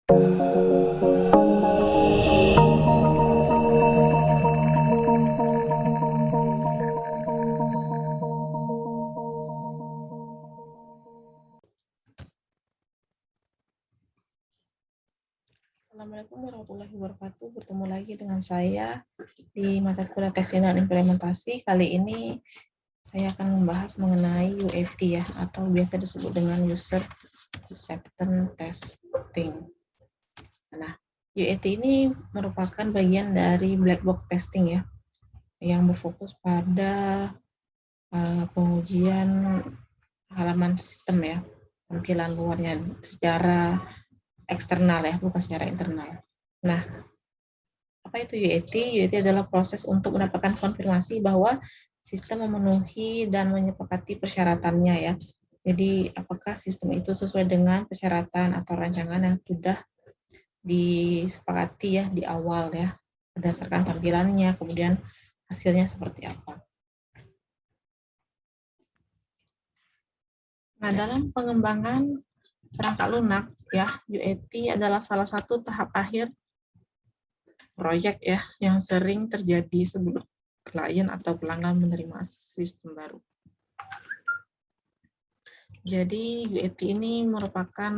Assalamualaikum warahmatullahi wabarakatuh. Bertemu lagi dengan saya di mata kuliah testing dan implementasi. Kali ini saya akan membahas mengenai UAT ya, atau biasa disebut dengan User Acceptance Testing. Nah, UAT ini merupakan bagian dari black box testing ya, yang berfokus pada pengujian halaman sistem ya, tampilan luarnya secara eksternal ya, bukan secara internal. Nah, apa itu UAT? UAT adalah proses untuk mendapatkan konfirmasi bahwa sistem memenuhi dan menyepakati persyaratannya ya. Jadi, apakah sistem itu sesuai dengan persyaratan atau rancangan yang sudah disepakati ya di awal ya, berdasarkan tampilannya, kemudian hasilnya seperti apa. Nah, dalam pengembangan perangkat lunak ya, UAT adalah salah satu tahap akhir proyek ya yang sering terjadi sebelum klien atau pelanggan menerima sistem baru. Jadi UAT ini merupakan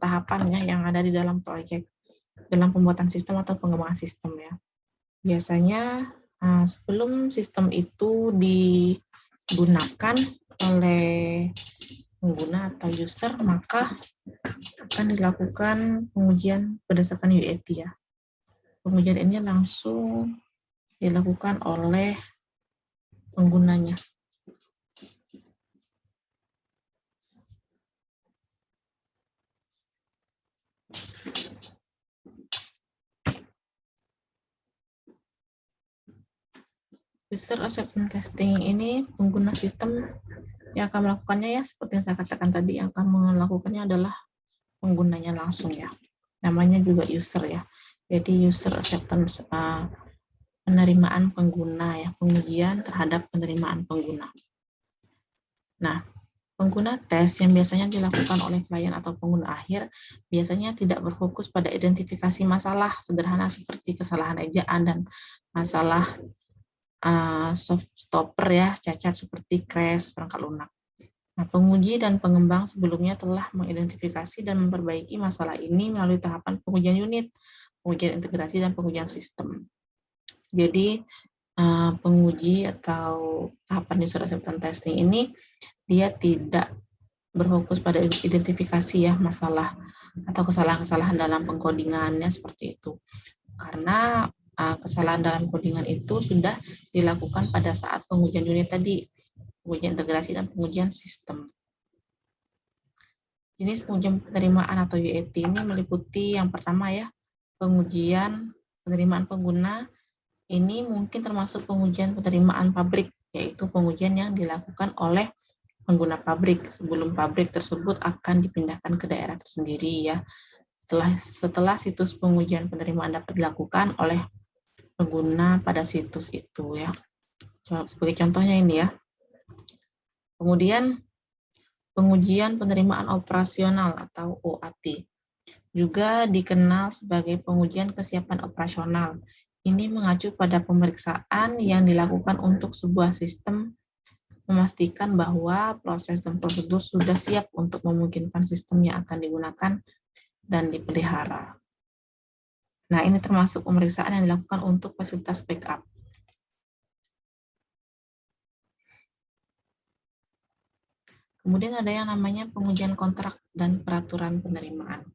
tahapan ya yang ada di dalam proyek dalam pembuatan sistem atau pengembangan sistem ya. Biasanya sebelum sistem itu digunakan oleh pengguna atau user, maka akan dilakukan pengujian berdasarkan UAT ya. Pengujian ini langsung dilakukan oleh penggunanya. User acceptance testing ini pengguna sistem yang akan melakukannya ya, seperti yang saya katakan tadi, yang akan melakukannya adalah penggunanya langsung ya. Namanya juga user ya. Jadi user acceptance penerimaan pengguna ya, pengujian terhadap penerimaan pengguna. Nah, pengguna tes yang biasanya dilakukan oleh klien atau pengguna akhir biasanya tidak berfokus pada identifikasi masalah sederhana seperti kesalahan ejaan dan masalah stopper ya, cacat seperti crash perangkat lunak. Nah, penguji dan pengembang sebelumnya telah mengidentifikasi dan memperbaiki masalah ini melalui tahapan pengujian unit, pengujian integrasi, dan pengujian sistem. Jadi, penguji atau tahapan user acceptance testing ini dia tidak berfokus pada identifikasi ya masalah atau kesalahan-kesalahan dalam pengkodingannya seperti itu. Karena kesalahan dalam codingan itu sudah dilakukan pada saat pengujian unit tadi, pengujian integrasi dan pengujian sistem. Jenis pengujian penerimaan atau UAT ini meliputi yang pertama ya, pengujian penerimaan pengguna. Ini mungkin termasuk pengujian penerimaan pabrik, yaitu pengujian yang dilakukan oleh pengguna pabrik sebelum pabrik tersebut akan dipindahkan ke daerah tersendiri ya. Setelah situs pengujian penerimaan dapat dilakukan oleh pengguna pada situs itu ya. Sebagai contohnya ini ya. Kemudian pengujian penerimaan operasional atau OAT juga dikenal sebagai pengujian kesiapan operasional. Ini mengacu pada pemeriksaan yang dilakukan untuk sebuah sistem memastikan bahwa proses dan prosedur sudah siap untuk memungkinkan sistem yang akan digunakan dan dipelihara. Nah, ini termasuk pemeriksaan yang dilakukan untuk fasilitas backup. Kemudian ada yang namanya pengujian kontrak dan peraturan penerimaan.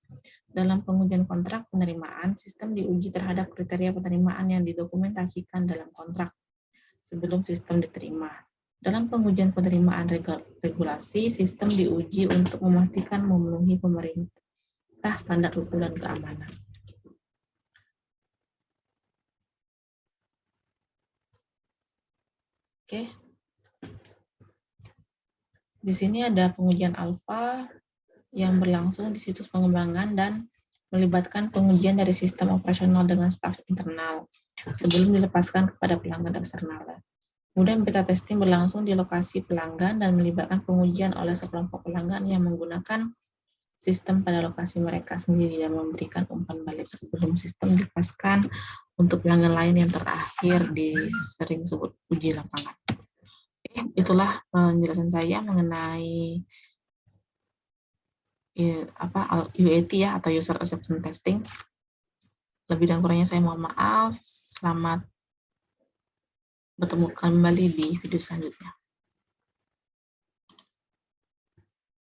Dalam pengujian kontrak penerimaan, sistem diuji terhadap kriteria penerimaan yang didokumentasikan dalam kontrak sebelum sistem diterima. Dalam pengujian penerimaan regulasi, sistem diuji untuk memastikan memenuhi pemerintah standar hukum dan keamanan. Oke. Di sini ada pengujian alfa yang berlangsung di situs pengembangan dan melibatkan pengujian dari sistem operasional dengan staf internal sebelum dilepaskan kepada pelanggan eksternal. Kemudian beta testing berlangsung di lokasi pelanggan dan melibatkan pengujian oleh sekelompok pelanggan yang menggunakan sistem pada lokasi mereka sendiri dan memberikan umpan balik sebelum sistem dipaskan untuk pelanggan lain yang terakhir sering disebut uji lapangan. Oke, itulah penjelasan saya mengenai UAT ya, atau User Acceptance Testing. Lebih dan kurangnya saya mohon maaf. Selamat bertemu kembali di video selanjutnya.